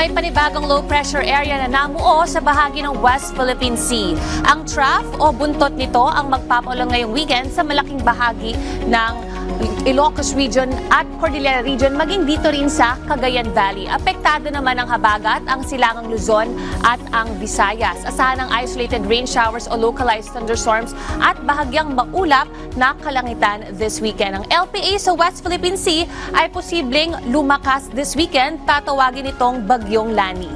May panibagong low pressure area na namuo sa bahagi ng West Philippine Sea. Ang trough o buntot nito ang magpapaulan ngayong weekend sa malaking bahagi ng Ilocos Region at Cordillera Region, maging dito rin sa Cagayan Valley. Apektado naman ang habagat, ang silangang Luzon at ang Visayas. Asahan ng isolated rain showers o localized thunderstorms at bahagyang maulap na kalangitan this weekend. Ang LPA sa West Philippine Sea ay posibleng lumakas this weekend, tatawagin itong Bagyong Lani.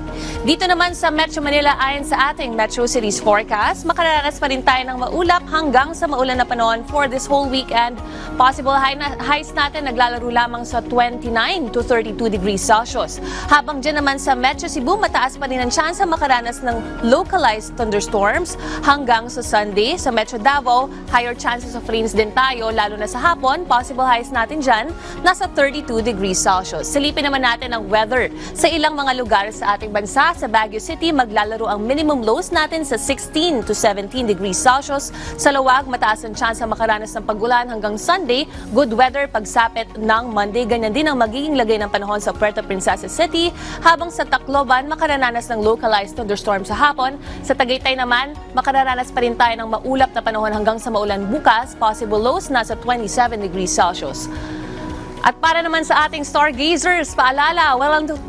Dito naman sa Metro Manila, ayon sa ating Metro Cities forecast, makararanas pa rin tayo ng maulap hanggang sa maulan na panahon for this whole weekend. Possible highs natin naglalaro lamang sa 29 to 32 degrees Celsius. Habang dyan naman sa Metro Cebu, mataas pa rin ang tsansa makaranas ng localized thunderstorms hanggang sa Sunday. Sa Metro Davao, higher chances of rains din tayo, lalo na sa hapon. Possible highs natin dyan, nasa 32 degrees Celsius. Silipin naman natin ang weather sa ilang mga lugar sa ating bansa. Sa Baguio City, maglalaro ang minimum lows natin sa 16 to 17 degrees Celsius. Sa Lawag, mataas ang tsansa makaranas ng pagulan hanggang Sunday. Good weather pagsapit ng Monday. Ganyan din ang magiging lagay ng panahon sa Puerto Princesa City. Habang sa Tacloban, makararanas ng localized thunderstorm sa hapon. Sa Tagaytay naman, makararanas pa rin tayo ng maulap na panahon hanggang sa maulan bukas. Possible lows nasa 27 degrees Celsius. At para naman sa ating stargazers, paalala,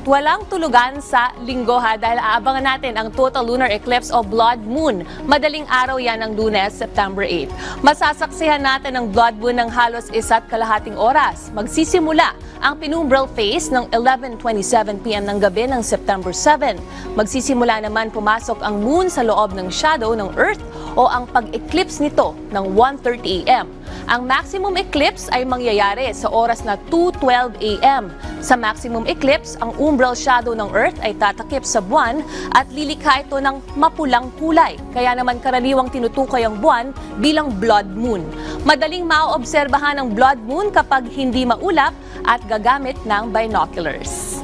walang tulugan sa linggo dahil aabangan natin ang total lunar eclipse o blood moon. Madaling araw yan ng Lunes, September 8. Masasaksihan natin ang blood moon ng halos 1.5 oras. Magsisimula ang penumbral phase ng 11:27 p.m. ng gabi ng September 7. Magsisimula naman pumasok ang moon sa loob ng shadow ng Earth o ang pag-eclipse nito ng 1:30 a.m. Ang maximum eclipse ay mangyayari sa oras na 2:12 a.m. Sa maximum eclipse, ang umbral shadow ng Earth ay tatakip sa buwan at lilikha ito ng mapulang kulay. Kaya naman karaniwang tinutukoy ang buwan bilang blood moon. Madaling maoobserbahan ang blood moon kapag hindi maulap at gagamit ng binoculars.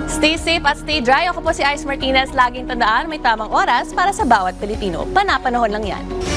Stay safe at stay dry. Ako po si Ice Martinez. Laging tandaan, may tamang oras para sa bawat Pilipino. Panapanahon lang yan.